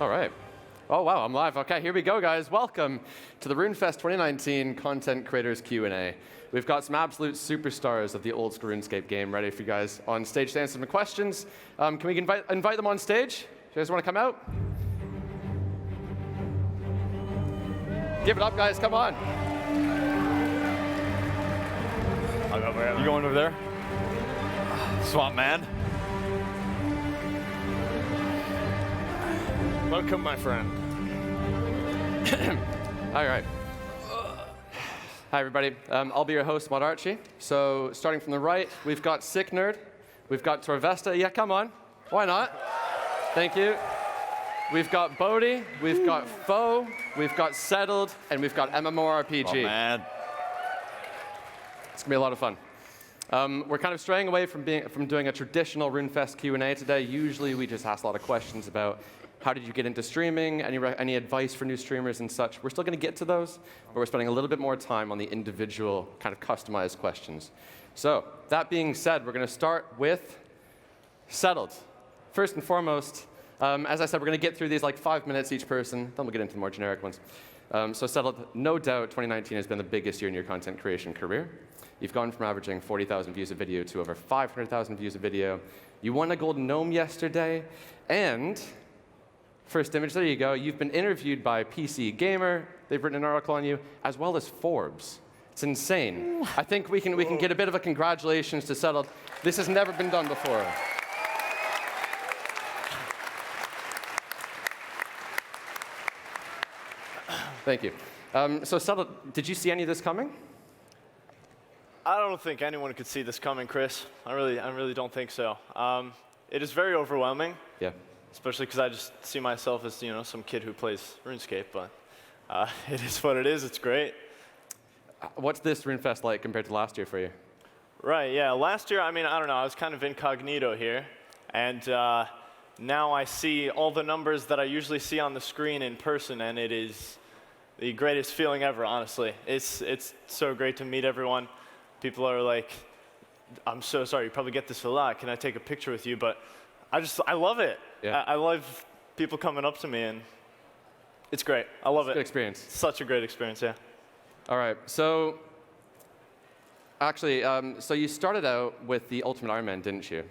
All right. Oh, wow, I'm live. OK, here we go, guys. Welcome to the RuneFest 2019 Content Creators Q&A. We've got some absolute superstars of the Old School RuneScape game ready for you guys on stage to answer some questions. Can we invite them on stage? You guys want to come out? Give it up, guys. Come on. You going over there? Swamp Man. Welcome, my friend. All right. Hi, everybody. I'll be your host, Mod Archie. So starting from the right, we've got Sick Nerd. We've got Travesty. Yeah, come on. Why not? Thank you. We've got Bodie. We've got Faux. We've got Settled. And we've got MMORPG. Oh, man. It's going to be a lot of fun. We're kind of straying away from doing a traditional RuneFest Q&A today. Usually, we just ask a lot of questions about how did you get into streaming, any advice for new streamers and such. We're still going to get to those, but we're spending a little bit more time on the individual kind of customized questions. So that being said, we're going to start with Settled. First and foremost, as I said, we're going to get through these like 5 minutes each person, then we'll get into the more generic ones. So Settled, no doubt 2019 has been the biggest year in your content creation career. You've gone from averaging 40,000 views a video to over 500,000 views a video. You won a golden gnome yesterday, and first image, there you go. You've been interviewed by PC Gamer. They've written an article on you, as well as Forbes. It's insane. I think we can get a bit of a congratulations to Settled. This has never been done before. Thank you. So Settled, did you see any of this coming? I don't think anyone could see this coming, Chris. I really don't think so. It is very overwhelming. Yeah. Especially because I just see myself as, some kid who plays RuneScape, but it is what it is. It's great. What's this RuneFest like compared to last year for you? Right, yeah. Last year, I don't know, I was kind of incognito here, and now I see all the numbers that I usually see on the screen in person, and it is the greatest feeling ever, honestly. It's so great to meet everyone. People are like, I'm so sorry, you probably get this a lot. Can I take a picture with you? But I love it. Yeah. I love people coming up to me, and it's great. I love it. Good experience. Such a great experience, yeah. All right. So actually, so you started out with the Ultimate Iron Man, didn't you?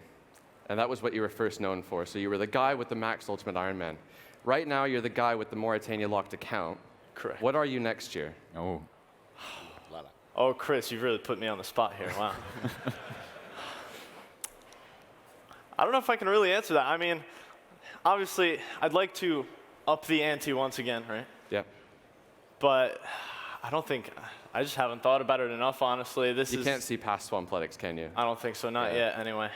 And that was what you were first known for. So you were the guy with the max Ultimate Iron Man. Right now, you're the guy with the Mauritania locked account. Correct. What are you next year? Oh. Oh, Chris, you've really put me on the spot here. Wow. I don't know if I can really answer that. I mean, obviously, I'd like to up the ante once again, right? Yeah. But I just haven't thought about it enough, honestly. You can't see past Swampletics, can you? I don't think so, not yet, anyway.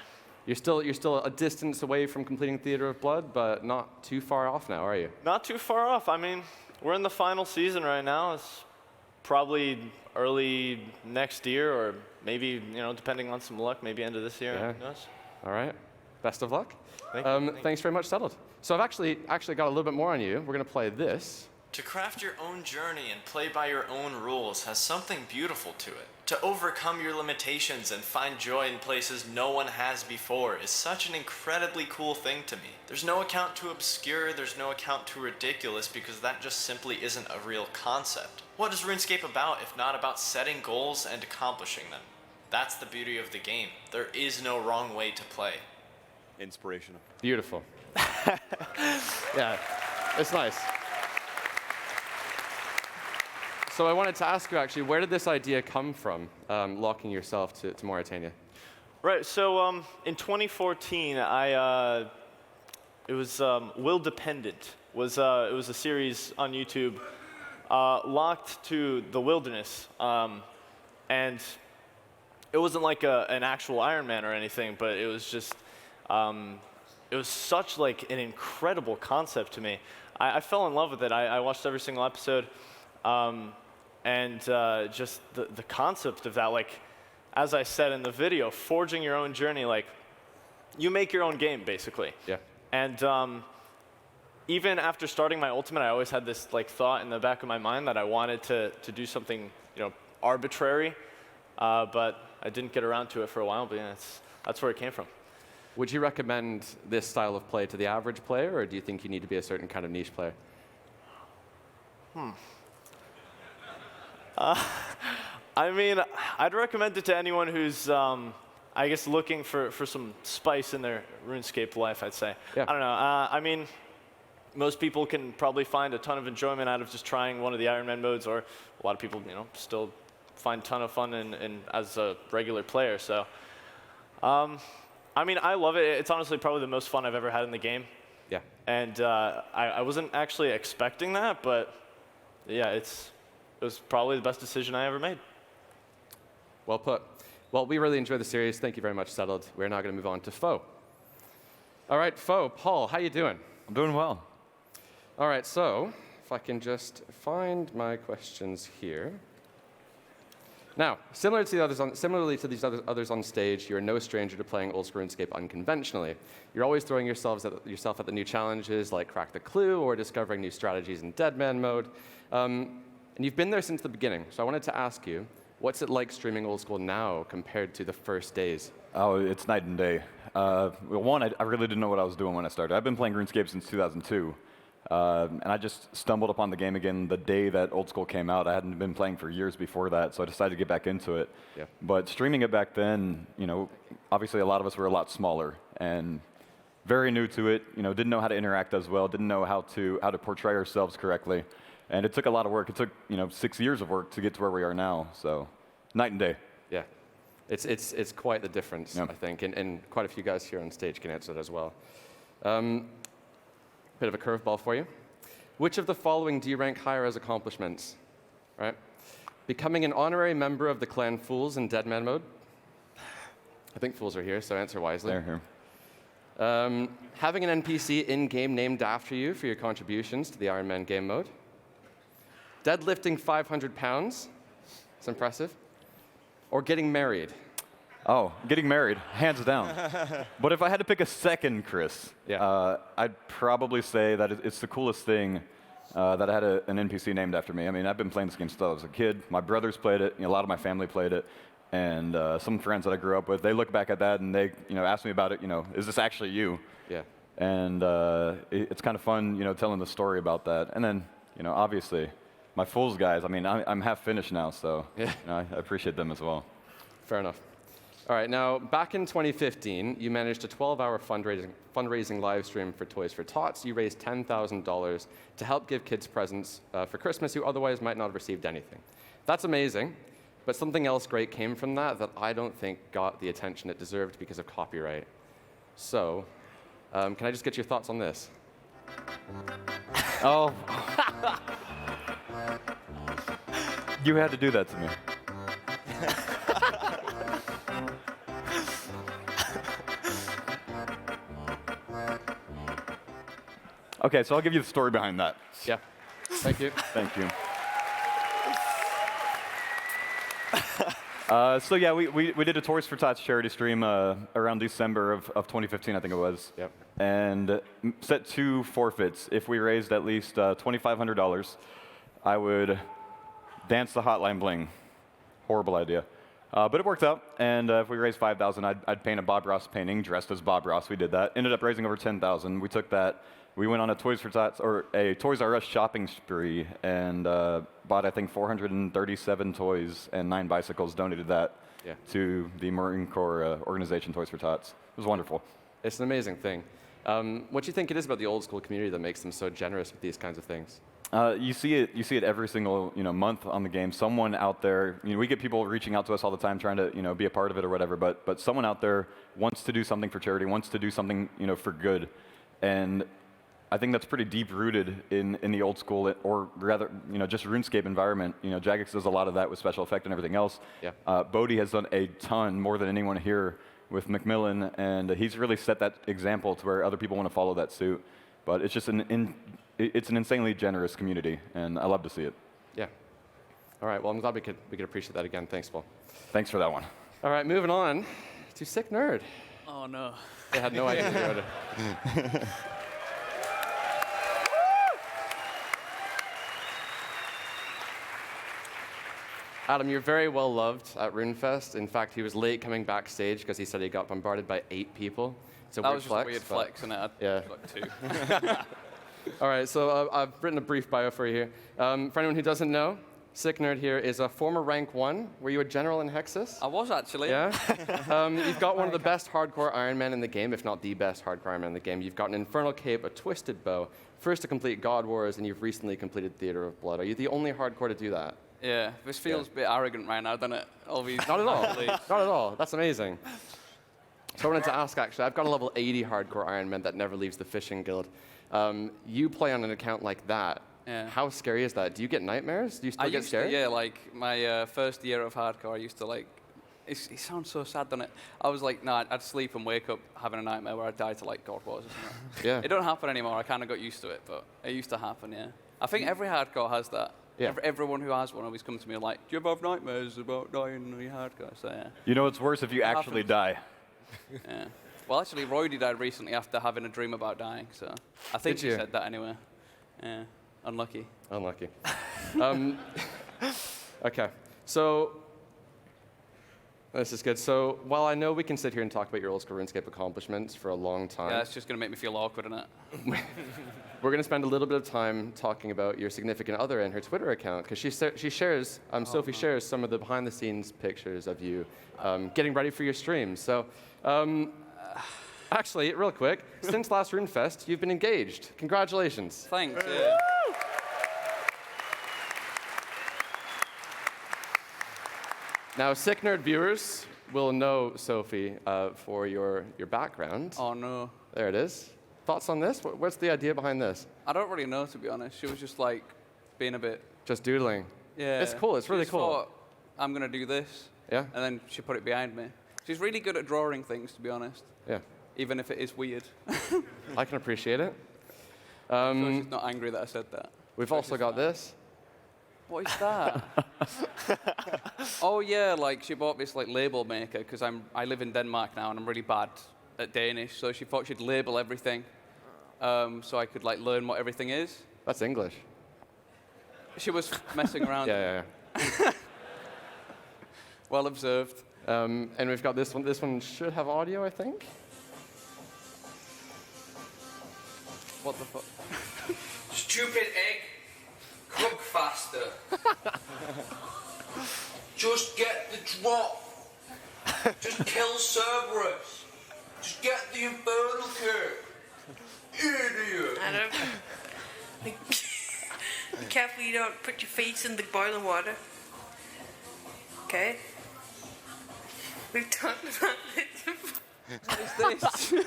You're still a distance away from completing Theater of Blood, but not too far off now, are you? Not too far off. I mean, we're in the final season right now. It's probably early next year, or maybe, depending on some luck, maybe end of this year. Yeah. Who knows? All right. Best of luck. Thank you. Thanks very much, Settled. So I've actually got a little bit more on you. We're going to play this. To craft your own journey and play by your own rules has something beautiful to it. To overcome your limitations and find joy in places no one has before is such an incredibly cool thing to me. There's no account too obscure, there's no account too ridiculous, because that just simply isn't a real concept. What is RuneScape about if not about setting goals and accomplishing them? That's the beauty of the game. There is no wrong way to play. Inspirational. Beautiful. Yeah, it's nice. So I wanted to ask you, actually, where did this idea come from, locking yourself to Mauritania? Right, so in 2014, it was Will Dependent. It was a series on YouTube locked to the wilderness. And it wasn't like an actual Iron Man or anything, but it was just, it was such like an incredible concept to me. I fell in love with it. I watched every single episode. And just the concept of that, like, as I said in the video, forging your own journey, like, you make your own game, basically. Yeah. And even after starting my Ultimate, I always had this, like, thought in the back of my mind that I wanted to do something, arbitrary, but I didn't get around to it for a while, but yeah, that's where it came from. Would you recommend this style of play to the average player, or do you think you need to be a certain kind of niche player? I mean, I'd recommend it to anyone who's, I guess, looking for some spice in their RuneScape life, I'd say. Yeah. I don't know. I mean, most people can probably find a ton of enjoyment out of just trying one of the Iron Man modes, or a lot of people, still find a ton of fun as a regular player. So, I mean, I love it. It's honestly probably the most fun I've ever had in the game. Yeah. And I wasn't actually expecting that, but yeah, it was probably the best decision I ever made. Well put. Well, we really enjoyed the series. Thank you very much, Settled. We're now going to move on to Faux. All right, Faux, Paul, how you doing? I'm doing well. All right, so if I can just find my questions here. Now, similarly to these others on stage, you're no stranger to playing Old School RuneScape unconventionally. You're always throwing yourself at the new challenges like Crack the Clue or discovering new strategies in Dead Man mode. And you've been there since the beginning. So I wanted to ask you, what's it like streaming Old School now compared to the first days? Oh, it's night and day. Well, one, I really didn't know what I was doing when I started. I've been playing RuneScape since 2002. And I just stumbled upon the game again the day that Old School came out. I hadn't been playing for years before that, so I decided to get back into it. Yeah. But streaming it back then, obviously a lot of us were a lot smaller and very new to it. Didn't know how to interact as well, didn't know how to portray ourselves correctly, and it took a lot of work. It took 6 years of work to get to where we are now. So, night and day. Yeah, it's quite the difference, Yep. I think, and quite a few guys here on stage can answer that as well. Bit of a curveball for you. Which of the following do you rank higher as accomplishments? Right? Becoming an honorary member of the clan Fools in Dead Man mode. I think Fools are here, so answer wisely. They're here. Having an NPC in-game named after you for your contributions to the Iron Man game mode. Deadlifting 500 pounds. It's impressive. Or getting married. Oh, getting married, hands down. But if I had to pick a second, Chris, Yeah. I'd probably say that it's the coolest thing that I had an NPC named after me. I mean, I've been playing this game since I was a kid. My brothers played it. A lot of my family played it. And some friends that I grew up with, they look back at that and they ask me about it, is this actually you? Yeah. And it's kind of fun, telling the story about that. And then, obviously, my Fools guys, I mean, I'm half finished now, so Yeah. I appreciate them as well. Fair enough. All right, now, back in 2015, you managed a 12-hour fundraising live stream for Toys for Tots. You raised $10,000 to help give kids presents for Christmas who otherwise might not have received anything. That's amazing, but something else great came from that I don't think got the attention it deserved because of copyright. So, can I just get your thoughts on this? Oh. You had to do that to me. Okay, so I'll give you the story behind that. Yeah. Thank you. Thank you. So yeah, we did a Toys for Tots charity stream around December of 2015, I think it was. Yep. And set 2 forfeits. If we raised at least $2,500, I would dance the hotline bling. Horrible idea. But it worked out, and if we raised $5,000, I'd paint a Bob Ross painting dressed as Bob Ross. We did that. Ended up raising over $10,000. We took that. We went on a Toys for Tots or a Toys R Us shopping spree and bought, I think, 437 toys and 9 bicycles. Donated that to the Marine Corps organization Toys for Tots. It was wonderful. It's an amazing thing. What do you think it is about the Old School community that makes them so generous with these kinds of things? You see it every single month on the game. Someone out there, we get people reaching out to us all the time trying to be a part of it or whatever. But someone out there wants to do something for charity, wants to do something for good, and I think that's pretty deep rooted in the Old School, or rather just RuneScape environment. Jagex does a lot of that with special effect and everything else. Yeah. Bodie has done a ton, more than anyone here, with Macmillan, and he's really set that example to where other people want to follow that suit. But it's just it's an insanely generous community, and I love to see it. Yeah. All right. Well, I'm glad we could appreciate that again. Thanks, Paul. Thanks for that one. All right. Moving on to Sick Nerd. Oh no. They had no idea. They would. Adam, you're very well loved at RuneFest. In fact, he was late coming backstage because he said he got bombarded by 8 people It's a That weird was just flex, a weird but- flex, and I Yeah. like 2. All right, so I've written a brief bio for you here. For anyone who doesn't know, Sick Nerd here is a former rank 1. Were you a general in Hexus? I was actually. Yeah? You've got one of the best hardcore Iron Men in the game, if not the best hardcore Iron Man in the game. You've got an Infernal Cape, a Twisted Bow, first to complete God Wars, and you've recently completed Theater of Blood. Are you the only hardcore to do that? Yeah, this feels a bit arrogant right now, doesn't it? All these Not at all. athletes. Not at all. That's amazing. So I wanted to ask, actually, I've got a level 80 hardcore Iron Man that never leaves the fishing guild. You play on an account like that. Yeah. How scary is that? Do you get nightmares? Do you still I get used scared? to, yeah, like my first year of hardcore, I used to like, it sounds so sad, doesn't it? I was like, nah, I'd sleep and wake up having a nightmare where I'd die to like God Wars or something. Yeah. It don't happen anymore, I kind of got used to it, but it used to happen, yeah. I think every hardcore has that. Yeah. Everyone who has one always comes to me like, do you ever have nightmares about dying in your hardcore? So yeah. You know what's worse if you actually die. Yeah. Well, actually, Roydie died recently after having a dream about dying, so I think Did he you? said that anyway. Yeah. Unlucky. Unlucky. Okay, so this is good. So while I know we can sit here and talk about your Old School RuneScape accomplishments for a long time, Yeah, it's just going to make me feel awkward, isn't it? we're going to spend a little bit of time talking about your significant other and her Twitter account, because she shares, Sophie shares some of the behind-the-scenes pictures of you getting ready for your streams. So actually, real quick, since last RuneFest, you've been engaged. Congratulations. Thanks, yeah. Now, Sick Nerd viewers will know Sophie for your background. Oh, no. There it is. Thoughts on this? What's the idea behind this? I don't really know, to be honest. She was just like being a bit. Just doodling. Yeah. It's cool. It's She really just cool. thought, I'm going to do this. Yeah? And then she put it behind me. She's really good at drawing things, to be honest, Yeah. even if it is weird. I can appreciate it. So she's not angry that I said that. We've also got this. What is that? Oh yeah, like she bought this like label maker because I live in Denmark now and I'm really bad at Danish. So she thought she'd label everything, so I could like learn what everything is. That's English. She was messing around. Yeah. Well observed. And we've got this one. This one should have audio, I think. What the fuck? Stupid egg, cook faster. Just get the drop. Just kill Cerberus. Just get the Infernal Cape. Idiot. Adam, be careful you don't put your face in the boiling water. Okay? We've talked about this. What is this?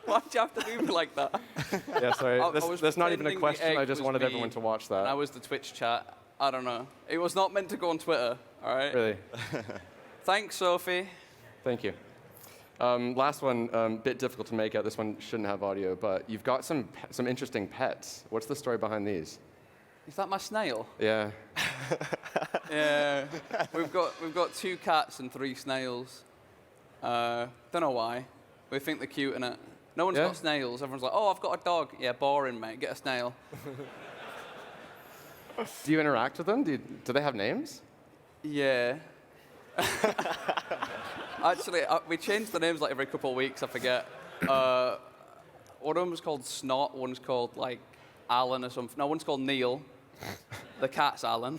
Why'd you have to do me like that? Yeah, sorry. I was That's not even a pretending the question. egg I just was wanted me, everyone to watch And I that. was the Twitch chat. I don't know. It was not meant to go on Twitter, all right? Really. Thanks, Sophie. Thank you. Last one, bit difficult to make out. This one shouldn't have audio, but you've got some interesting pets. What's the story behind these? Is that my snail? Yeah. Yeah. We've got 2 cats and 3 snails. Don't know why. We think they're cute, innit? No one's Yeah. got snails. Everyone's like, oh, I've got a dog. Yeah, boring, mate. Get a snail. Do you interact with them? Do they have names? Yeah. Actually, we change the names like every couple of weeks. I forget. One of them's called Snot. One's called like Alan or something. No, one's called Neil. The cat's Alan.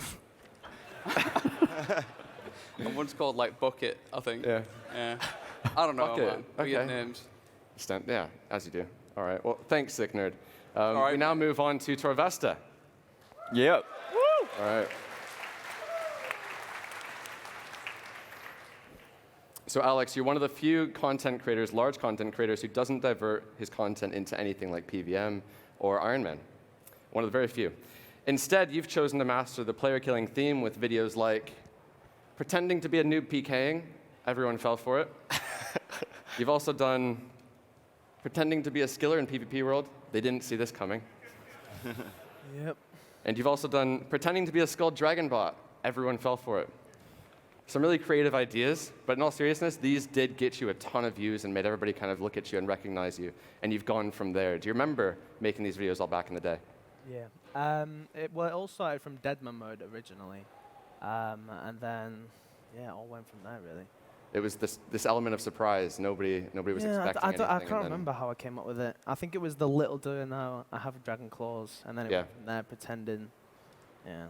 And one's called like Bucket, I think. Yeah. Yeah. I don't know, Bucket, man. Weird okay. names. Yeah, as you do. All right. Well, thanks, Sick Nerd. right. We now move on to Travesty. Yep. All right. So, Alex, you're one of the few content creators, large content creators, who doesn't divert his content into anything like PVM or Iron Man. One of the very few. Instead, you've chosen to master the player-killing theme with videos like pretending to be a noob PKing. Everyone fell for it. You've also done pretending to be a skiller in PvP World. They didn't see this coming. Yep. And you've also done pretending to be a skilled dragon bot. Everyone fell for it. Some really creative ideas, but in all seriousness, these did get you a ton of views and made everybody kind of look at you and recognize you. And you've gone from there. Do you remember making these videos all back in the day? Yeah. It all started from Deadman mode originally. And then, yeah, it all went from there, really. It was this element of surprise. Nobody was expecting anything. I and can't then- remember how I came up with it. I think it was the little do now I have dragon claws, and then it Yeah. went from there pretending. Yeah.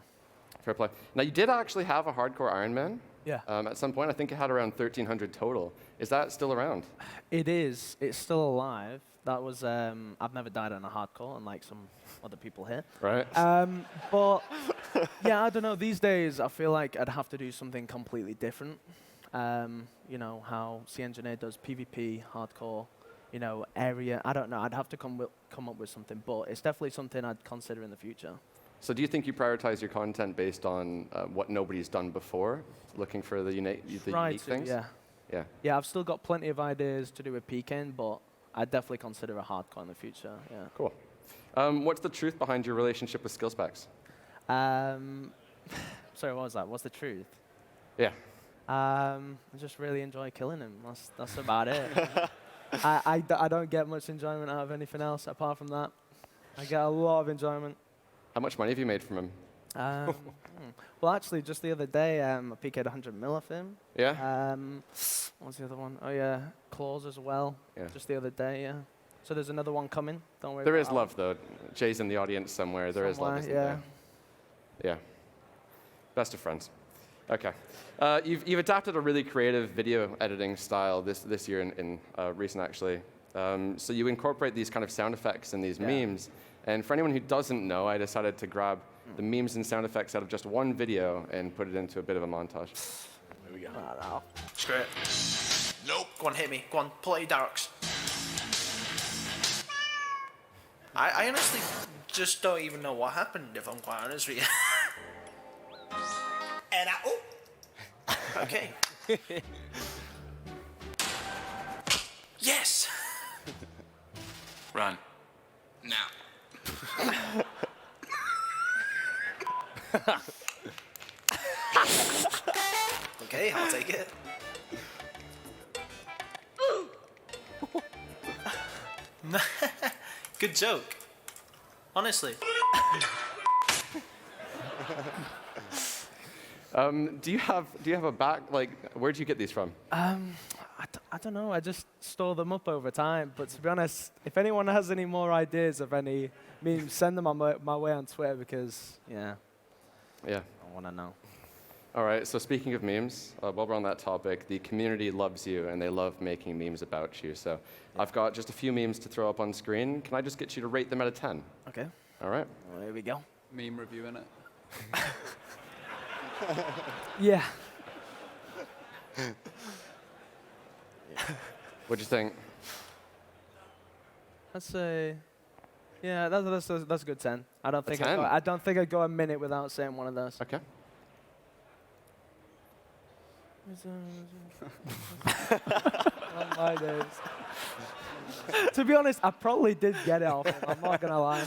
Fair play. Now, you did actually have a hardcore Iron Man Yeah. at some point. I think it had around 1,300 total. Is that still around? It is. It's still alive. That was. I've never died on a hardcore, unlike some other people here. Right. But yeah, I don't know. These days, I feel like I'd have to do something completely different. You know how C-Engineer does PvP, hardcore, you know, area. I don't know. I'd have to come up with something, but it's definitely something I'd consider in the future. So do you think you prioritize your content based on what nobody's done before, looking for the unique things? Yeah. Yeah. Yeah, I've still got plenty of ideas to do with PKing, but I'd definitely consider a hardcore in the future. Yeah. Cool. What's the truth behind your relationship with skill specs? Sorry, what was that? What's the truth? Yeah. I just really enjoy killing him. That's about it. I don't get much enjoyment out of anything else apart from that. I get a lot of enjoyment. How much money have you made from him? Well, actually, just the other day, I PK'd 100 mil of him. Yeah. What's the other one? Oh, yeah, claws as well. Yeah. Just the other day, yeah. So there's another one coming. Don't worry There about is that love, though. Jay's in the audience somewhere. There is love, Somewhere, isn't yeah. there? Yeah. Best of friends. Okay. You've adapted a really creative video editing style this year in recent, actually. So you incorporate these kind of sound effects and these memes. And for anyone who doesn't know, I decided to grab the memes and sound effects out of just one video and put it into a bit of a montage. Here we go. Oh, Screw it. Nope. Go on, hit me. Go on, pull out your darks. I honestly just don't even know what happened, if I'm quite honest with you. And oh! Okay. Yes! Run. Now. Okay, I'll take it. Good joke. Honestly. Do you have a back, like, where do you get these from? I don't know. I just store them up over time. But to be honest, if anyone has any more ideas of any memes, send them on my way on Twitter because, yeah, Yeah. I want to know. All right, so speaking of memes, while we're on that topic, the community loves you and they love making memes about you. So I've got just a few memes to throw up on screen. Can I just get you to rate them out of 10? Okay. All right. Well, here we go. Meme reviewing it. Yeah. What'd you think? I'd say, yeah, that's a good 10. I don't think 10? I don't think I'd go a minute without saying one of those. Okay. Oh my days. To be honest, I probably did get it off him. I'm not gonna lie.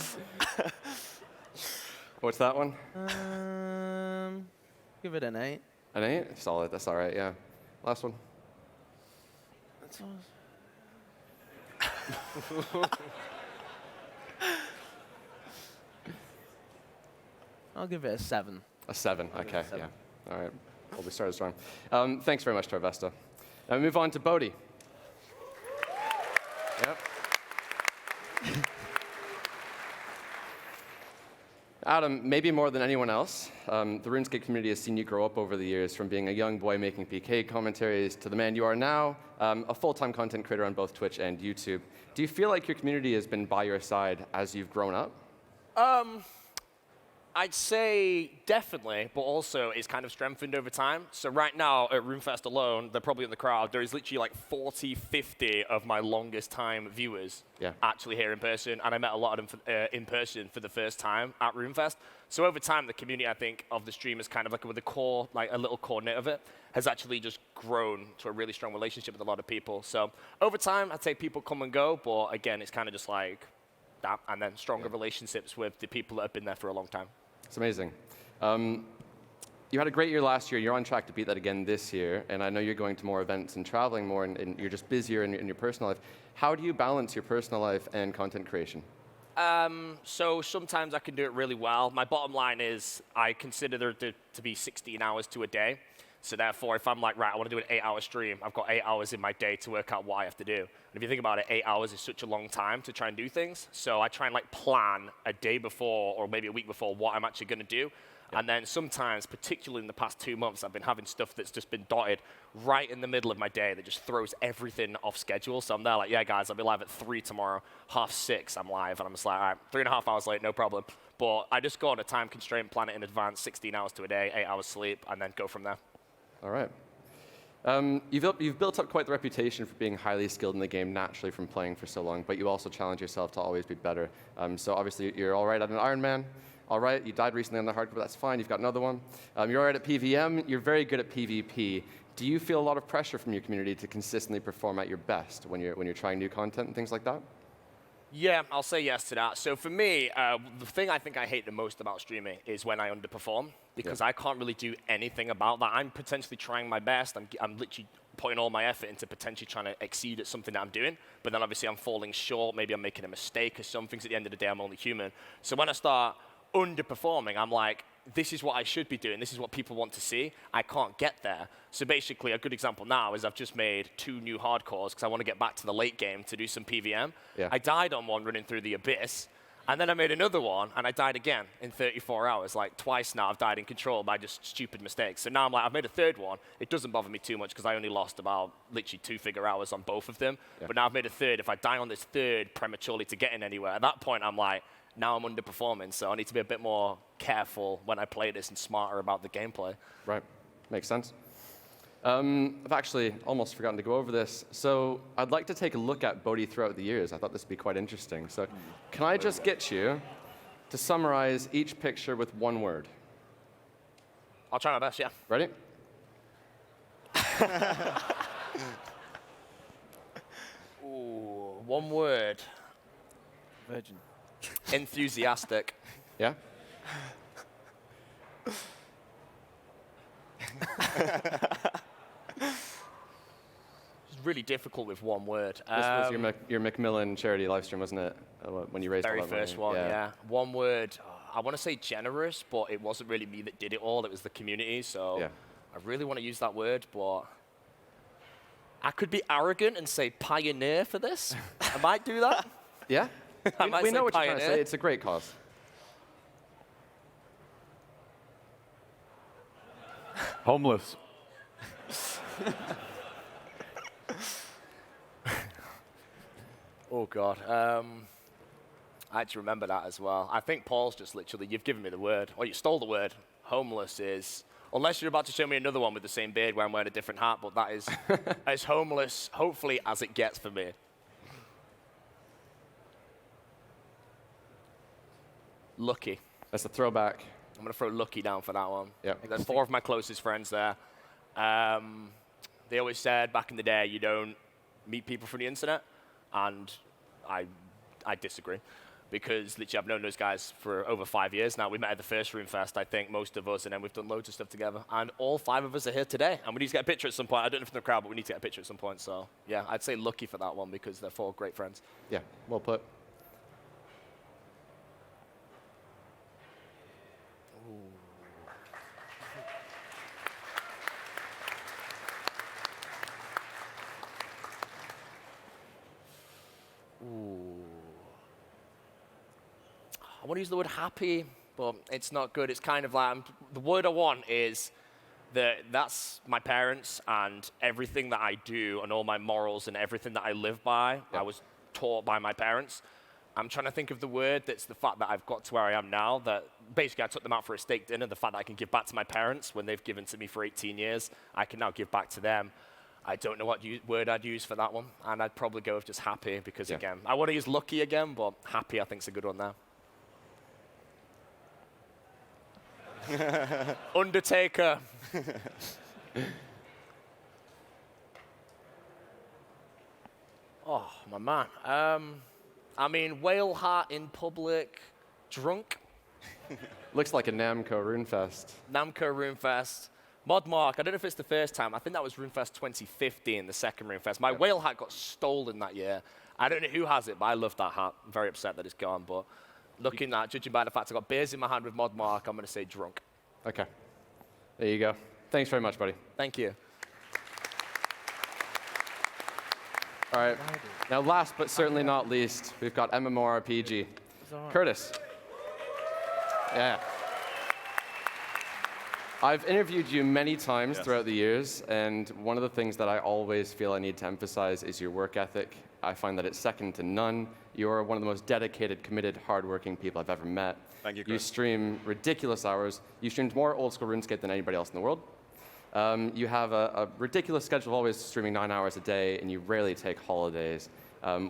What's that one? Give it an 8. An 8? Solid, that's all right, yeah. Last one. I'll give it a 7. A 7, okay, 7. yeah. All right, well, we started strong. Thanks very much, Travesty. Now we move on to Bodie. Yep. Adam, maybe more than anyone else, the RuneScape community has seen you grow up over the years from being a young boy making PK commentaries to the man you are now, a full-time content creator on both Twitch and YouTube. Do you feel like your community has been by your side as you've grown up? I'd say definitely, but also it's kind of strengthened over time. So right now at RuneFest alone, they're probably in the crowd, there is literally like 40, 50 of my longest time viewers actually here in person. And I met a lot of them in person for the first time at RuneFest. So over time, the community, I think, of the stream is kind of like with a core, like a little core knit of it, has actually just grown to a really strong relationship with a lot of people. So over time, I'd say people come and go, but again, it's kind of just like that, and then stronger relationships with the people that have been there for a long time. It's amazing. You had a great year last year. You're on track to beat that again this year. And I know you're going to more events and traveling more, and you're just busier in your personal life. How do you balance your personal life and content creation? So sometimes I can do it really well. My bottom line is I consider there to be 16 hours to a day. So therefore, if I'm like, right, I want to do an 8-hour stream, I've got 8 hours in my day to work out what I have to do. And if you think about it, 8 hours is such a long time to try and do things. So I try and like plan a day before or maybe a week before what I'm actually going to do. And then sometimes, particularly in the past 2 months, I've been having stuff that's just been dotted right in the middle of my day that just throws everything off schedule. So I'm there like, yeah, guys, I'll be live at 3 tomorrow, 5:30 I'm live. And I'm just like, all right, 3.5 hours late, no problem. But I just go on a time constraint, plan it in advance, 16 hours to a day, 8 hours sleep, and then go from there. All right. You've built up quite the reputation for being highly skilled in the game naturally from playing for so long, but you also challenge yourself to always be better. So obviously you're all right at an Ironman. All right, you died recently on the hardcore, but that's fine. You've got another one. You're all right at PVM. You're very good at PvP. Do you feel a lot of pressure from your community to consistently perform at your best when you're trying new content and things like that? Yeah, I'll say yes to that. So for me, the thing I think I hate the most about streaming is when I underperform, because I can't really do anything about that. I'm potentially trying my best. I'm literally putting all my effort into potentially trying to exceed at something that I'm doing, but then obviously I'm falling short. Maybe I'm making a mistake or some things. At the end of the day, I'm only human. So when I start underperforming, I'm like, this is what I should be doing. This is what people want to see. I can't get there. So basically, a good example now is I've just made 2 new hardcores because I want to get back to the late game to do some PVM. Yeah. I died on one running through the abyss, and then I made another one, and I died again in 34 hours. Like twice now I've died in control by just stupid mistakes. So now I'm like, I've made a third one. It doesn't bother me too much because I only lost about literally 2-figure hours on both of them. Yeah. But now I've made a third. If I die on this third prematurely to getting anywhere, at that point I'm like, now I'm underperforming, so I need to be a bit more careful when I play this and smarter about the gameplay. Right, makes sense. I've actually almost forgotten to go over this. So I'd like to take a look at Bodie throughout the years. I thought this would be quite interesting. So can I just get you to summarize each picture with one word? I'll try my best, yeah. Ready? Ooh, one word. Virgin. Enthusiastic. Yeah? It's really difficult with one word. This was your Macmillan charity live stream, wasn't it? When you raised all Very that money? first one, yeah. One word. I want to say generous, but it wasn't really me that did it all. It was the community, so Yeah. I really want to use that word, but I could be arrogant and say pioneer for this. I might do that. Yeah? I might we say know what you're trying to pioneer. say. It's a great cause. Homeless. Oh, God. I had to remember that as well. I think Paul's just literally, you've given me the word. Or you stole the word. Homeless is, unless you're about to show me another one with the same beard where I'm wearing a different hat, but that is as homeless, hopefully, as it gets for me. Lucky. That's a throwback. I'm going to throw Lucky down for that one. Yeah. There's 4 of my closest friends there. They always said back in the day, you don't meet people from the internet. And I disagree. Because literally I've known those guys for over 5 years now. We met at the first RuneFest, I think, most of us, and then we've done loads of stuff together. And all 5 of us are here today. And we need to get a picture at some point. I don't know if in the crowd, but we need to get a picture at some point. So, yeah, I'd say lucky for that one because they're 4 great friends. Yeah, well put. I want to use the word happy, but it's not good. It's kind of like, the word I want is that's my parents and everything that I do and all my morals and everything that I live by, I was taught by my parents. I'm trying to think of the word that's the fact that I've got to where I am now, that basically I took them out for a steak dinner, the fact that I can give back to my parents when they've given to me for 18 years, I can now give back to them. I don't know what word I'd use for that one, and I'd probably go with just happy because, again, I want to use lucky again, but happy I think is a good one there. Undertaker. Oh, my man. I mean, whale hat in public, drunk. Looks like a Namco RuneFest. Namco RuneFest. Modmark, I don't know if it's the first time. I think that was RuneFest 2015, the second RuneFest. My whale hat got stolen that year. I don't know who has it, but I love that hat. I'm very upset that it's gone, but judging by the fact I got beers in my hand with Modmark, I'm going to say drunk. Okay. There you go. Thanks very much, buddy. Thank you. All right. Now, last but certainly not least, we've got MMORPG. Curtis. Yeah. I've interviewed you many times throughout the years, and one of the things that I always feel I need to emphasize is your work ethic. I find that it's second to none. You're one of the most dedicated, committed, hardworking people I've ever met. Thank you, Chris. You stream ridiculous hours. You streamed more Old School RuneScape than anybody else in the world. You have a ridiculous schedule, always streaming 9 hours a day, and you rarely take holidays.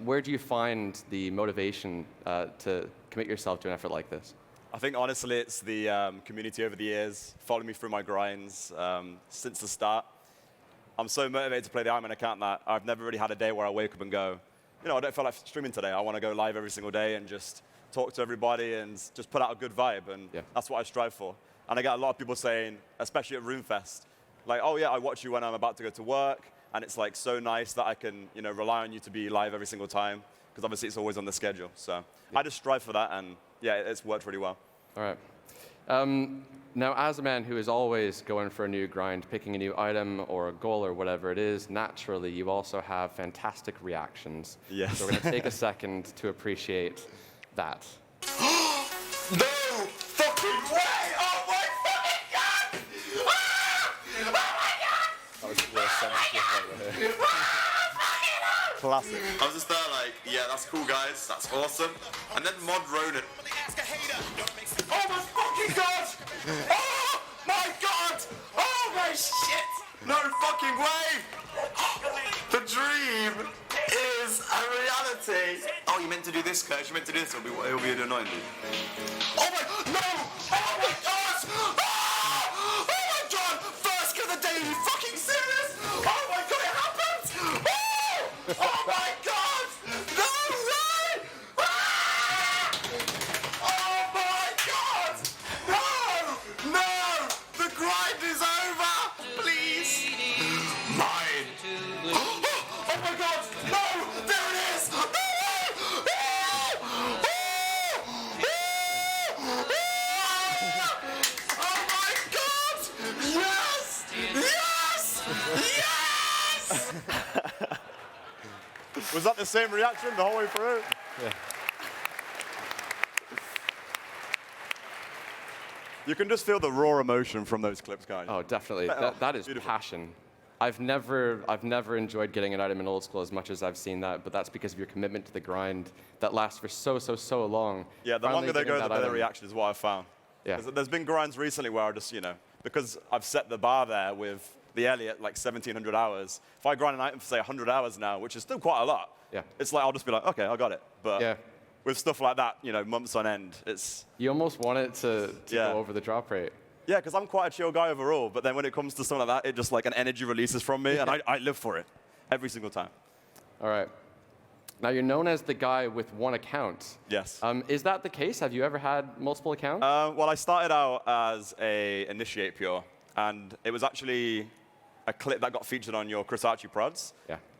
Where do you find the motivation to commit yourself to an effort like this? I think, honestly, it's the community over the years, following me through my grinds since the start. I'm so motivated to play the Iron Man account that I've never really had a day where I wake up and go, you know, I don't feel like streaming today. I want to go live every single day and just talk to everybody and just put out a good vibe, and that's what I strive for. And I get a lot of people saying, especially at RuneFest, like, oh yeah, I watch you when I'm about to go to work, and it's like so nice that I can, you know, rely on you to be live every single time, because obviously it's always on the schedule. So I just strive for that, and yeah, it's worked really well. All right. Now, as a man who is always going for a new grind, picking a new item or a goal or whatever it is, naturally you also have fantastic reactions. Yes. So we're going to take a second to appreciate that. No fucking way! Oh my fucking god! Ah! Oh my god! That was the worst sentence ever. Classic. I was just there like, yeah, that's cool, guys. That's awesome. And then Mod Ronan. Oh my fucking god! Oh my god! Oh my shit! No fucking way! The dream is a reality. Oh, you meant to do this, Kurt. You meant to do this. It'll be annoying. Oh my no! Oh my god! Oh my god! First kill of the day, are you fucking serious? Oh my god, it happened! Oh! Oh my god! No way! Ah! Oh my god! No! No! The grind is over! Please! Mine! Oh my god! No! There it is! No way! Oh! Oh my god! Yes! Yes! Yes! Was that the same reaction the whole way through? Yeah. You can just feel the raw emotion from those clips, guys. Oh, definitely. That is beautiful. passion. I've never enjoyed getting an item in Old School as much as I've seen that, but that's because of your commitment to the grind that lasts for so long. Yeah, the Finally longer they getting go, the that better item. reaction is what I've found. Yeah. There's been grinds recently where I just, you know, because I've set the bar there with the Elliot, like 1,700 hours. If I grind an item for, say, 100 hours now, which is still quite a lot, it's like I'll just be like, okay, I got it. But with stuff like that, you know, months on end, it's... You almost want it to go over the drop rate. Yeah, because I'm quite a chill guy overall, but then when it comes to something like that, it just like an energy releases from me, and I live for it every single time. All right. Now, you're known as the guy with one account. Yes. Is that the case? Have you ever had multiple accounts? Well, I started out as a Initiate Pure, and it was actually a clip that got featured on your Chris Archie prods,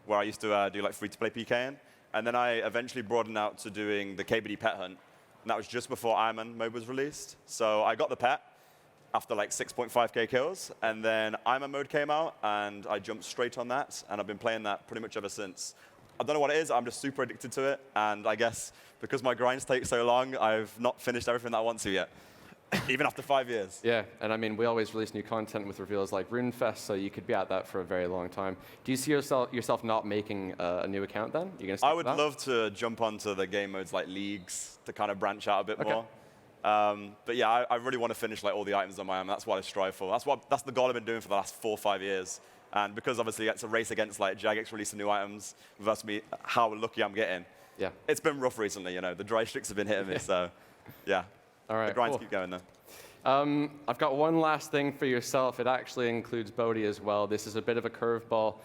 where I used to do like free-to-play PKing, and then I eventually broadened out to doing the KBD pet hunt, and that was just before Iron Man mode was released. So I got the pet after like 6.5k kills, and then Iron Man mode came out, and I jumped straight on that, and I've been playing that pretty much ever since. I don't know what it is, I'm just super addicted to it, and I guess because my grinds take so long, I've not finished everything that I want to yet, even after 5 years. Yeah, and I mean, we always release new content with reveals like RuneFest, so you could be at that for a very long time. Do you see yourself not making a new account then? You're gonna stick I would with that? love to jump onto the game modes like leagues to kind of branch out a bit more. But yeah, I really want to finish like all the items on my arm. That's what I strive for. That's the goal I've been doing for the last 4 or 5 years. And because obviously it's a race against like Jagex releasing new items, with me how lucky I'm getting. Yeah. It's been rough recently, you know. The dry streaks have been hitting me, so yeah. All right. The grinds cool. keep going though. I've got one last thing for yourself. It actually includes Bodie as well. This is a bit of a curveball.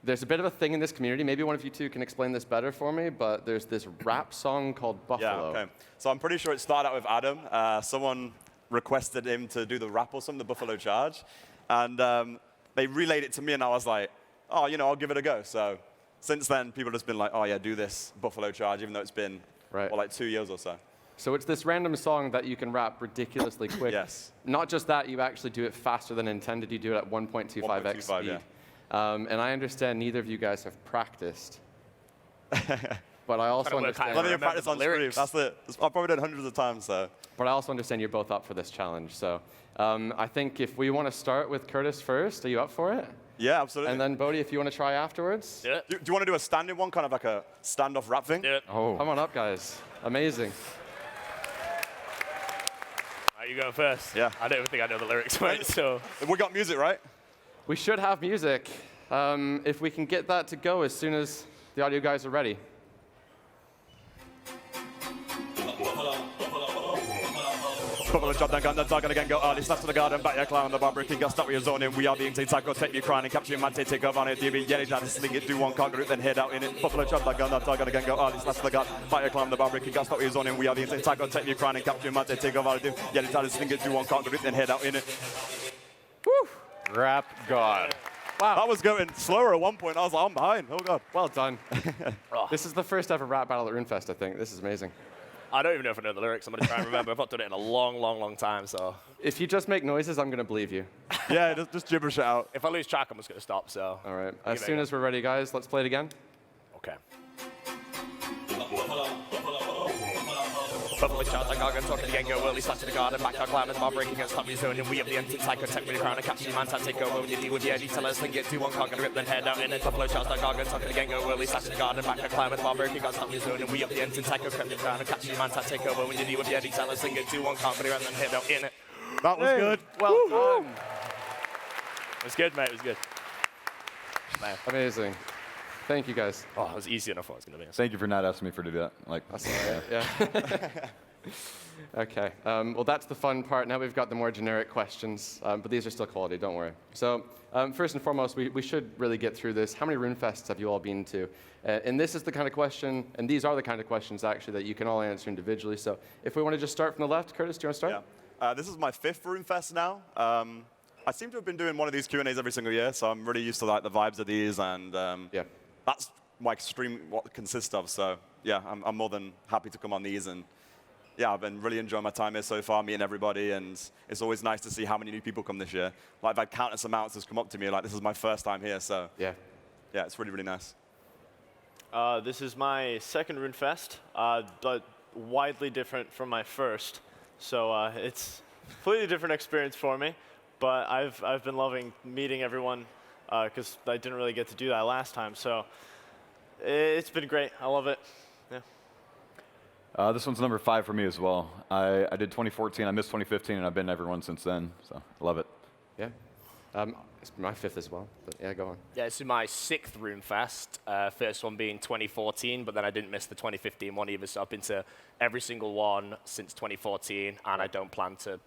There's a bit of a thing in this community. Maybe one of you two can explain this better for me, but there's this rap song called Buffalo. Yeah, okay. So I'm pretty sure it started out with Adam. Someone requested him to do the rap or something, the Buffalo Charge. And they relayed it to me, and I was like, oh, you know, I'll give it a go. So since then, people have just been like, oh, yeah, do this Buffalo Charge, even though it's been, like 2 years or so. So it's this random song that you can rap ridiculously quick. Yes. Not just that, you actually do it faster than intended. You do it at 1.25x speed. Yeah. And I understand neither of you guys have practiced. But I also understand. Let me practice on screen. That's it. I've probably done hundreds of times, so. But I also understand you're both up for this challenge. So I think if we want to start with Curtis first, are you up for it? Yeah, absolutely. And then Bodie, if you want to try afterwards. Yeah. Do you want to do a standing one, kind of like a standoff rap thing? Yeah. Oh. Come on up, guys. Amazing. You go first. Yeah. I don't even think I know the lyrics, mate. So we got music, right? We should have music. If we can get that to go as soon as the audio guys are ready. Couple of job, then gun the dog, and again go early. Slaps to the garden, back your clown, the barber king, got stop with your zone in. We are being taken, go take your crown and capture your man, take over on it. DB, yeah, try to sling it, do one cock group, then head out in it. Couple of job, then gun the dog, and again go early. Slaps to the garden, back your clown, the barber king, got stop with your zone in. We are being taken, go take your crown and capture your man, take over on it. Yeah, try to sling it, do one cock group, then head out in it. Woo! Rap God. Wow. That was going slower at one point. I was like, I'm behind. Oh, God. Well done. This is the first ever rap battle at RuneFest, I think. This is amazing. I don't even know if I know the lyrics. I'm going to try and remember. I've not done it in a long, long, long time, so. If you just make noises, I'm going to believe you. Yeah, just gibberish it out. If I lose track, I'm just going to stop, so. All right. As soon as we're ready, guys, let's play it again. Okay. Buffalo charge like Gargan, talking again, go early, slash to the garden, back our climbers, bar breaking against top zone, and we have the entrance, psycho tech with the crown, and capture your man, take over, when you deal with the edgy, tell us, then get 2-1 cog and rip, then head out in it. Buffalo charge like Gargan, talking again, go early, slash to the garden, back our climbers, bar breaking against top zone, and we have the entrance, psycho tech with the crown, and capture your man, take over, when you deal with the edgy, tell us, then get 2-1 cog and rip, then head out in it. That was good. Well done. It was good, mate, it was good. Man. Amazing. Thank you, guys. Oh, it was easier than I thought it was going to be. Thank you for not asking me for to do that. Like, that's yeah. Okay. Well, that's the fun part. Now we've got the more generic questions, but these are still quality. Don't worry. So first and foremost, we should really get through this. How many RuneFests have you all been to? And this is the kind of question, and these are the kind of questions actually that you can all answer individually. So if we want to just start from the left, Curtis, do you want to start? Yeah. This is my 5th RuneFest now. I seem to have been doing one of these Q&As every single year, so I'm really used to like the vibes of these, and that's my stream what it consists of. So yeah, I'm more than happy to come on these, and yeah, I've been really enjoying my time here so far, meeting everybody, and it's always nice to see how many new people come this year. Like, I've had countless amounts that's come up to me, like, this is my first time here, so yeah, it's really, really nice. This is my 2nd RuneFest, but widely different from my first, so it's a completely different experience for me, but I've been loving meeting everyone, because I didn't really get to do that last time, so it's been great. I love it. Yeah. This one's number 5 for me as well. I did 2014, I missed 2015, and I've been every one since then, so I love it. Yeah. It's my 5th as well, but yeah, go on. Yeah, this is my 6th RuneFest, first one being 2014, but then I didn't miss the 2015 one either, so I've been to every single one since 2014, and I don't plan to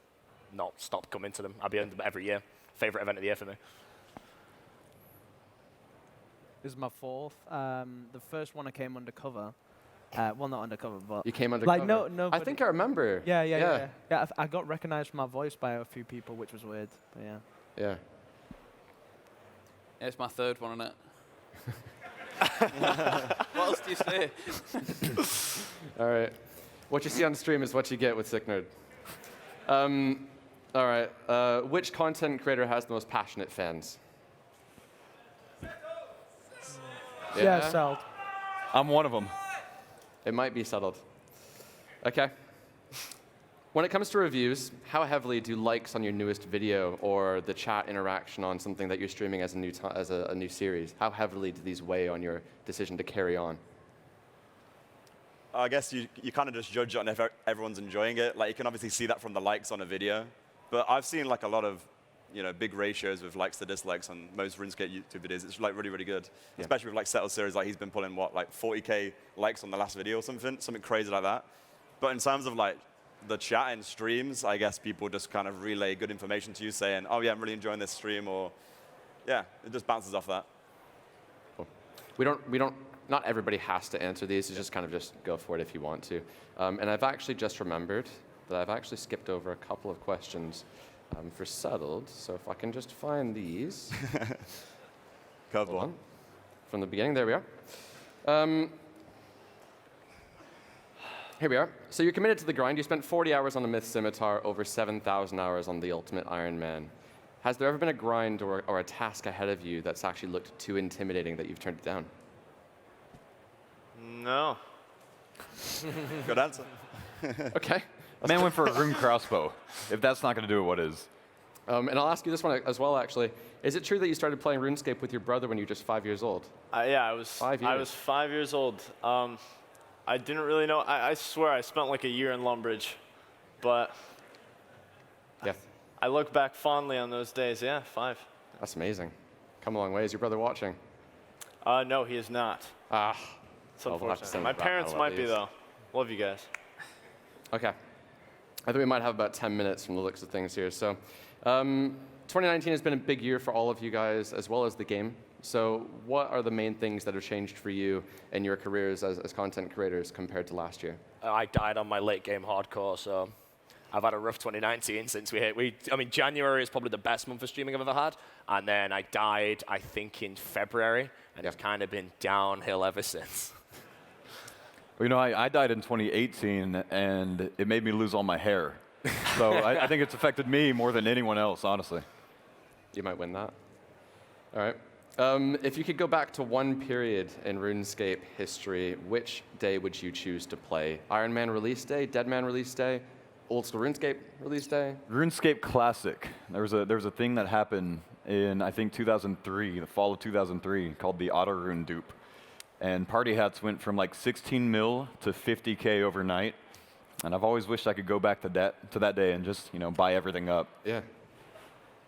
not stop coming to them. I'll be on them every year. Favorite event of the year for me. This is my 4th. The first one I came undercover. Well, not undercover, but... You came undercover? Like, no, I think I remember. Yeah, I got recognized for my voice by a few people, which was weird, but yeah. Yeah. Yeah, it's my 3rd one, isn't it? What else do you say? All right. What you see on stream is what you get with Sick Nerd. All right. Which content creator has the most passionate fans? Yeah, so. I'm one of them. It might be settled. Okay. When it comes to reviews, how heavily do likes on your newest video or the chat interaction on something that you're streaming as a new series, how heavily do these weigh on your decision to carry on? I guess you kind of just judge it on if everyone's enjoying it. Like, you can obviously see that from the likes on a video. But I've seen like a lot of big ratios with likes to dislikes on most RuneScape YouTube videos. It's like really, really good. Yeah. Especially with like Settled Series, like he's been pulling like 40K likes on the last video or something crazy like that. But in terms of like the chat and streams, I guess people just kind of relay good information to you saying, oh yeah, I'm really enjoying this stream, or yeah, it just bounces off that. Cool. Not everybody has to answer these. You just kind of just go for it if you want to. And I've actually just remembered that I've actually skipped over a couple of questions for Settled. So if I can just find these. Couple. From the beginning, there we are. Here we are. So you're committed to the grind. You spent 40 hours on the Myth Scimitar, over 7,000 hours on the Ultimate Iron Man. Has there ever been a grind or a task ahead of you that's actually looked too intimidating that you've turned it down? No. Good answer. Okay. Man went for a rune crossbow. If that's not going to do it, what is? And I'll ask you this one as well, actually. Is it true that you started playing RuneScape with your brother when you were just 5 years old? Yeah, I was 5 years. I was 5 years old. I didn't really know. I swear I spent like a year in Lumbridge, but yeah. I look back fondly on those days. Yeah, 5. That's amazing. Come a long way. Is your brother watching? No, he is not. Ah. It's Well, we'll have to unfortunate. send My it back parents one of might be these. though. Love you guys. Okay. I think we might have about 10 minutes from the looks of things here. So 2019 has been a big year for all of you guys, as well as the game. So what are the main things that have changed for you in your careers as content creators compared to last year? I died on my late game hardcore, so I've had a rough 2019 since I mean, January is probably the best month for streaming I've ever had. And then I died, I think, in February, and it's kind of been downhill ever since. Well, you know, I died in 2018, and it made me lose all my hair. So I think it's affected me more than anyone else, honestly. You might win that. All right. If you could go back to one period in RuneScape history, which day would you choose to play? Iron Man release day, Dead Man release day, Old School RuneScape release day? RuneScape Classic. There was a thing that happened in, I think, 2003, the fall of 2003, called the Auto Rune dupe. And party hats went from like 16 mil to 50K overnight. And I've always wished I could go back to that day and just, buy everything up. Yeah.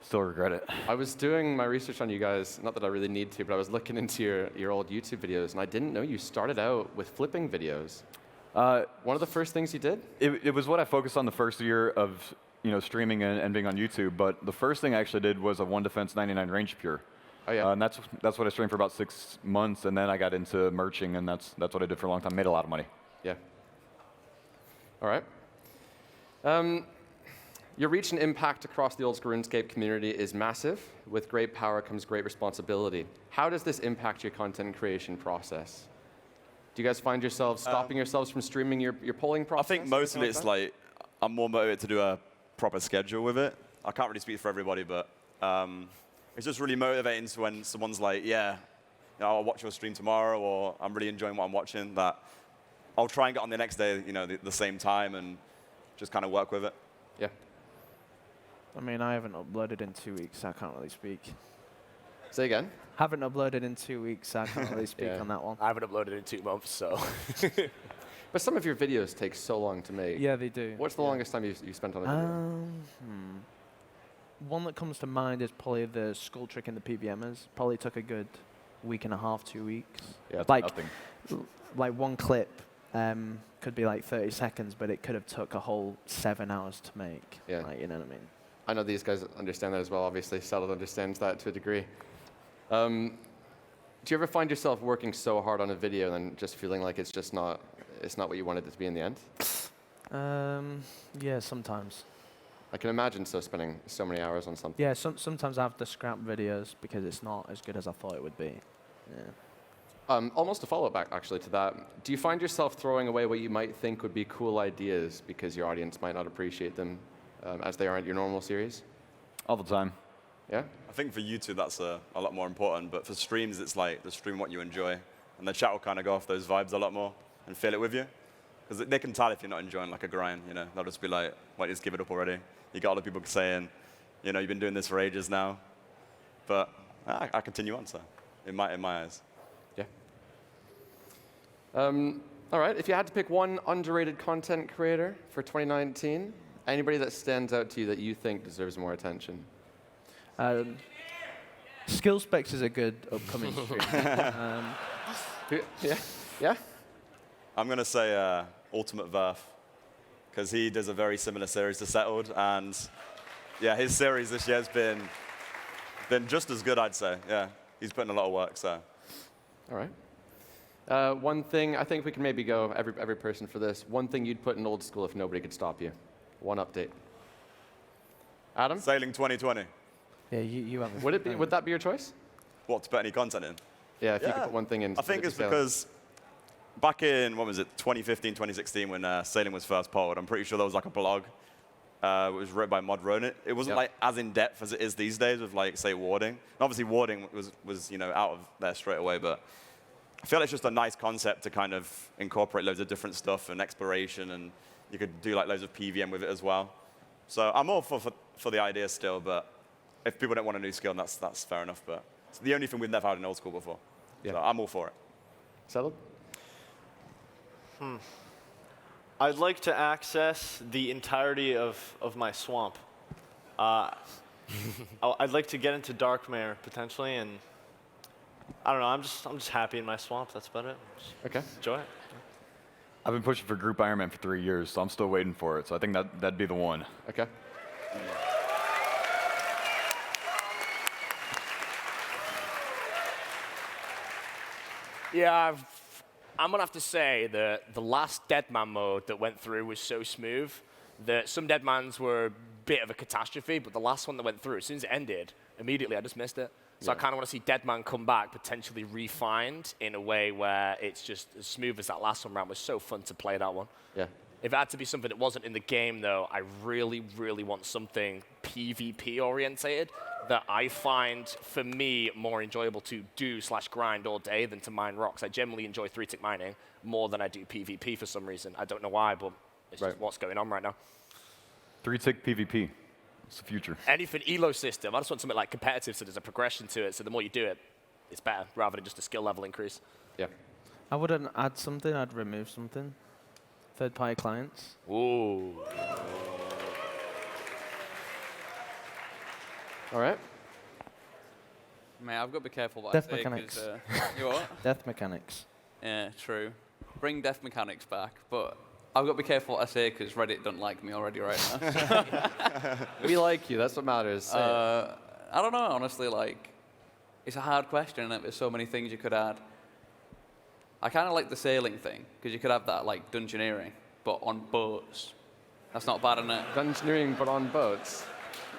Still regret it. I was doing my research on you guys, not that I really need to, but I was looking into your old YouTube videos, and I didn't know you started out with flipping videos. One of the first things you did? It was what I focused on the first year of streaming and being on YouTube, but the first thing I actually did was a 1 defense 99 range pure. Oh, yeah. And that's what I streamed for about 6 months, and then I got into merching, and that's what I did for a long time. Made a lot of money. Yeah. All right. Your reach and impact across the Old School RuneScape community is massive. With great power comes great responsibility. How does this impact your content creation process? Do you guys find yourselves stopping yourselves from streaming your polling process? I think mostly it's like I'm more motivated to do a proper schedule with it. I can't really speak for everybody, but it's just really motivating to when someone's like, yeah, I'll watch your stream tomorrow, or I'm really enjoying what I'm watching, that I'll try and get on the next day, the same time, and just kind of work with it. Yeah. I mean, I haven't uploaded in 2 weeks, so I can't really speak. Say again? Haven't uploaded in 2 weeks, so I can't really speak on that one. I haven't uploaded in 2 months, so. But some of your videos take so long to make. Yeah, they do. What's the longest time you spent on a video? One that comes to mind is probably the skull trick in the PVMers. Probably took a good week and a half, 2 weeks. Yeah, that's like, nothing. Like one clip could be like 30 seconds, but it could have took a whole 7 hours to make. Yeah. Like, you know what I mean? I know these guys understand that as well. Obviously, Settled understands that to a degree. Do you ever find yourself working so hard on a video and just feeling like it's not what you wanted it to be in the end? Yeah, sometimes. I can imagine spending so many hours on something. Yeah, sometimes I have to scrap videos because it's not as good as I thought it would be. Yeah. Almost a follow-up back, actually, to that. Do you find yourself throwing away what you might think would be cool ideas because your audience might not appreciate them as they aren't your normal series? All the time. Yeah? I think for YouTube, that's a lot more important. But for streams, it's like the stream what you enjoy. And the chat will kind of go off those vibes a lot more and feel it with you. Because they can tell if you're not enjoying like a grind, They'll just be like, why just give it up already? You got other people saying, you've been doing this for ages now. But I continue on, so in my eyes. Yeah. All right, if you had to pick one underrated content creator for 2019, anybody that stands out to you that you think deserves more attention? Skill Specs is a good upcoming stream. Yeah? I'm going to say Ultimate Verf, because he does a very similar series to Settled. And yeah, his series this year has been just as good, I'd say. Yeah, he's putting a lot of work, so. All right. One thing, I think we can maybe go, every person for this, one thing you'd put in Old School if nobody could stop you. One update. Adam? Sailing 2020. Yeah, you haven't. Would that be your choice? What, to put any content in? Yeah, if you could put one thing in. I think it's because back in, what was it, 2015, 2016, when sailing was first polled, I'm pretty sure there was like a blog. It was written by Mod Ronin. It wasn't like as in depth as it is these days with like, say, warding. And obviously, warding was out of there straight away, but I feel it's just a nice concept to kind of incorporate loads of different stuff and exploration, and you could do like loads of PVM with it as well. So I'm all for the idea still, but if people don't want a new skill, that's fair enough. But it's the only thing we've never had in Old School before. Yeah. So I'm all for it. Settled? I'd like to access the entirety of my swamp. I'd like to get into Darkmare potentially, and I don't know. I'm just happy in my swamp. That's about it. Okay. Enjoy it. I've been pushing for Group Ironman for 3 years, so I'm still waiting for it. So I think that'd be the one. Okay. Yeah, I'm going to have to say that the last Deadman mode that went through was so smooth that some Deadmans were a bit of a catastrophe, but the last one that went through, as soon as it ended, immediately I just missed it. So I kind of want to see Deadman come back, potentially refined in a way where it's just as smooth as that last one round. It was so fun to play that one. Yeah. If it had to be something that wasn't in the game, though, I really, really want something PvP-orientated that I find, for me, more enjoyable to do/grind all day than to mine rocks. I generally enjoy 3-tick mining more than I do PvP for some reason. I don't know why, but it's just what's going on right now. 3-tick PvP. It's the future. Anything elo system. I just want something like competitive, so there's a progression to it. So the more you do it, it's better, rather than just a skill level increase. Yeah. I wouldn't add something. I'd remove something. Third-party clients. Ooh. All right. Mate, I've got to be careful what Death I say. mechanics. You what? Death mechanics. Yeah, true. Bring death mechanics back, but I've got to be careful what I say because Reddit don't like me already right now. We like you. That's what matters. Say it. I don't know, honestly. Like, it's a hard question, and there's so many things you could add. I kind of like the sailing thing because you could have that like dungeoneering, but on boats. That's not bad, isn't it? Dungeoneering, but on boats.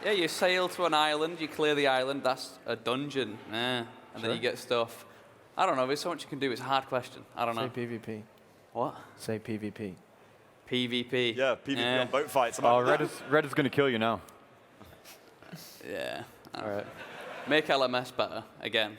Yeah, you sail to an island, you clear the island. That's a dungeon, and then you get stuff. I don't know. There's so much you can do. It's a hard question. I don't know. Say PvP. What? Say PvP. PvP. Yeah, PvP on boat fights. Oh, Reddit's going to kill you now. Yeah. All right. Make LMS better, again.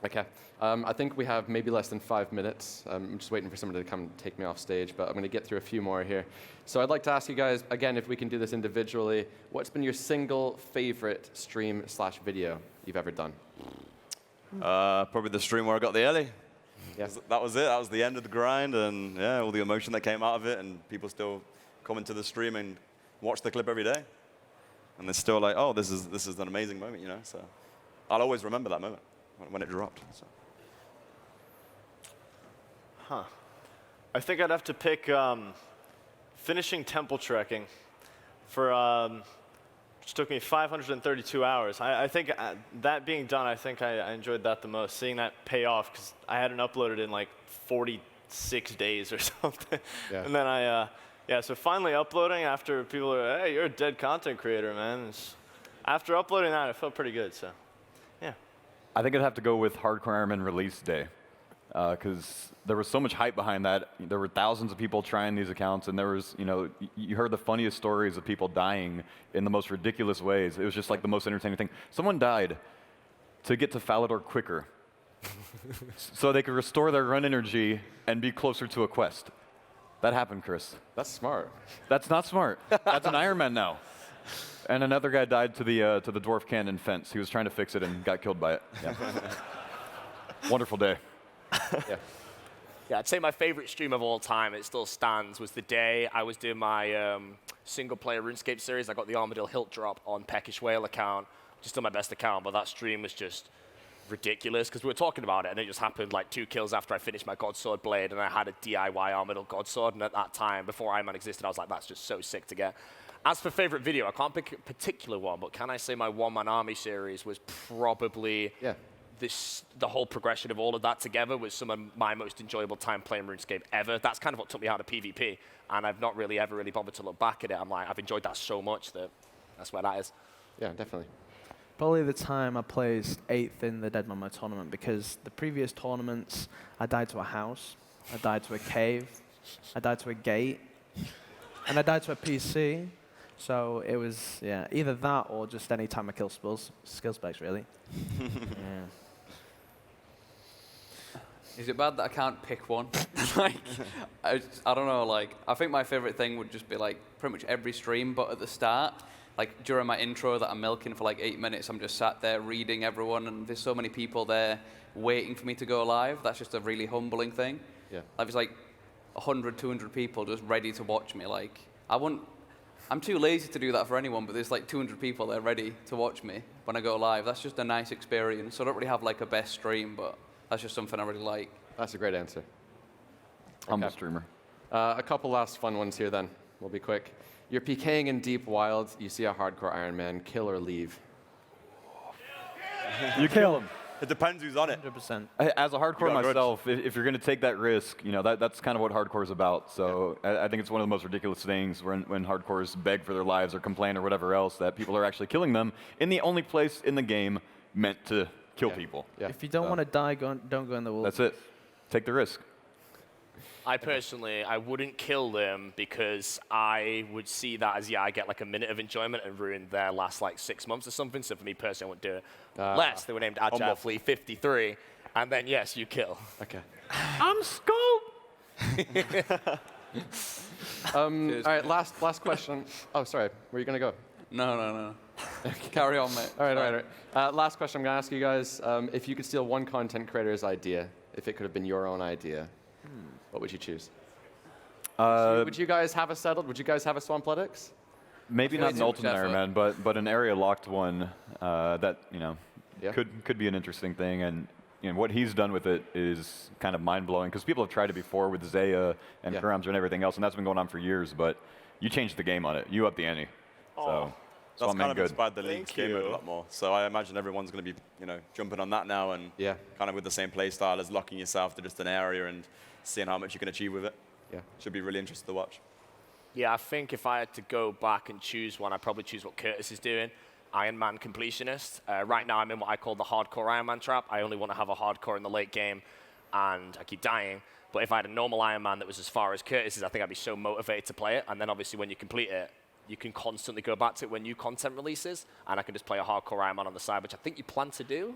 Okay. I think we have maybe less than 5 minutes. I'm just waiting for someone to come take me off stage, but I'm going to get through a few more here. So I'd like to ask you guys, again, if we can do this individually, what's been your single favorite stream/video you've ever done? Probably the stream where I got the early. Yeah. That was it. That was the end of the grind, and yeah, all the emotion that came out of it, and people still come into the stream and watch the clip every day. And they're still like, oh, this is an amazing moment, you know? So I'll always remember that moment when it dropped. So. Huh. I think I'd have to pick finishing temple trekking for, which took me 532 hours. I think that being done, I think I enjoyed that the most, seeing that pay off, because I hadn't uploaded in like 46 days or something. Yeah. And then so finally uploading after people are, hey, you're a dead content creator, man. After uploading that, it felt pretty good, so yeah. I think I'd have to go with Hardcore Ironman release day. Because there was so much hype behind that. There were thousands of people trying these accounts, and there was, you heard the funniest stories of people dying in the most ridiculous ways. It was just like the most entertaining thing. Someone died to get to Falador quicker, so they could restore their run energy and be closer to a quest. That happened, Chris. That's smart. That's not smart. That's an Ironman now. And another guy died to the dwarf cannon fence. He was trying to fix it and got killed by it. Yeah. Wonderful day. Yeah, I'd say my favorite stream of all time, it still stands, was the day I was doing my single-player RuneScape series. I got the Armadillo Hilt drop on Peckish Whale account, which is still my best account, but that stream was just ridiculous, because we were talking about it, and it just happened like 2 kills after I finished my Godsword blade, and I had a DIY Armadillo Godsword, and at that time, before Ironman existed, I was like, that's just so sick to get. As for favorite video, I can't pick a particular one, but can I say my One-Man Army series was probably... Yeah. The whole progression of all of that together was some of my most enjoyable time playing RuneScape ever. That's kind of what took me out of PvP, and I've not really ever bothered to look back at it. I'm like, I've enjoyed that so much that that's where that is. Yeah, definitely. Probably the time I placed 8th in the Dead Mamo tournament, because the previous tournaments, I died to a house, I died to a cave, I died to a gate, and I died to a PC. So it was, yeah, either that or just any time I kill skill specs, really. Yeah. Is it bad that I can't pick one? Like, I don't know, like, I think my favorite thing would just be like pretty much every stream, but at the start, like during my intro that I'm milking for like 8 minutes, I'm just sat there reading everyone, and there's so many people there waiting for me to go live. That's just a really humbling thing. Yeah. Like, it's like 100, 200 people just ready to watch me. Like, I'm too lazy to do that for anyone, but there's like 200 people there ready to watch me when I go live. That's just a nice experience. So I don't really have like a best stream, but that's just something I really like. That's a great answer. Humble streamer. A couple last fun ones here then. We'll be quick. You're PKing in Deep Wild. You see a hardcore Iron Man. Kill or leave? You kill him. It depends who's on it. 100%. As a hardcore myself, if you're going to take that risk, you know, that's kind of what hardcore is about. So I think it's one of the most ridiculous things when hardcores beg for their lives or complain or whatever else, that people are actually killing them in the only place in the game meant to kill people. Yeah. If you don't want to die, don't go in the woods. That's it. Take the risk. I personally, I wouldn't kill them because I would see that as, I get like a minute of enjoyment and ruin their last like 6 months or something. So for me personally, I wouldn't do it. Unless they were named Agile Flea 53, and then yes, you kill. Okay. I'm Scope! All right, last question. Oh, sorry. Where are you going to go? No. Carry on, mate. All right. Last question I'm going to ask you guys. If you could steal one content creator's idea, if it could have been your own idea, what would you choose? Would you guys have a settled? Would you guys have a Swampletics? Maybe not an Ultimate Iron Man, but an area locked one that could be an interesting thing. And what he's done with it is kind of mind blowing, because people have tried it before with Zaya and Kurams and everything else, and that's been going on for years. But you changed the game on it. You up the ante. That's kind of inspired the league's game mode a lot more. So I imagine everyone's going to be, jumping on that now, and kind of with the same play style as locking yourself to just an area and seeing how much you can achieve with it. Yeah, should be really interesting to watch. Yeah, I think if I had to go back and choose one, I'd probably choose what Curtis is doing, Iron Man completionist. Right now I'm in what I call the hardcore Iron Man trap. I only want to have a hardcore in the late game, and I keep dying. But if I had a normal Iron Man that was as far as Curtis's, I think I'd be so motivated to play it. And then obviously when you complete it, you can constantly go back to it when new content releases, and I can just play a hardcore Iron Man on the side, which I think you plan to do.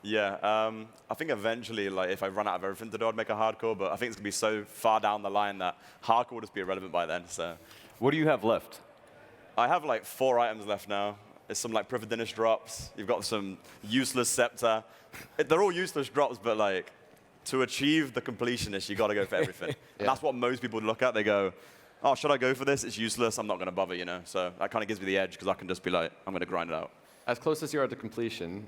Yeah, I think eventually, like, if I run out of everything to do, I'd make a hardcore, but I think it's going to be so far down the line that hardcore will just be irrelevant by then, so. What do you have left? I have, like, 4 items left now. There's some, like, Privadinish drops. You've got some useless Scepter. They're all useless drops, but, like, to achieve the completionist, you got to go for everything. And that's what most people look at. They go, oh, should I go for this? It's useless. I'm not going to bother, So that kind of gives me the edge, because I can just be like, I'm going to grind it out. As close as you are to completion,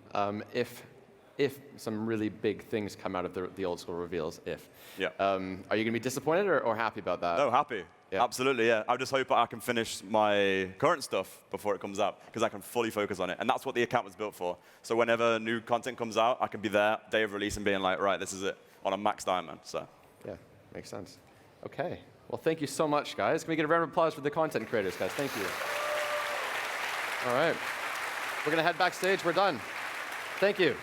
if some really big things come out of the old school reveals, are you going to be disappointed or happy about that? No, happy. Yeah. Absolutely, yeah. I just hope I can finish my current stuff before it comes out, because I can fully focus on it. And that's what the account was built for. So whenever new content comes out, I can be there, day of release, and being like, right, this is it, on a maxed Iron Man. So. Yeah, makes sense. Okay. Well, thank you so much, guys. Can we get a round of applause for the content creators, guys? Thank you. All right. We're going to head backstage. We're done. Thank you.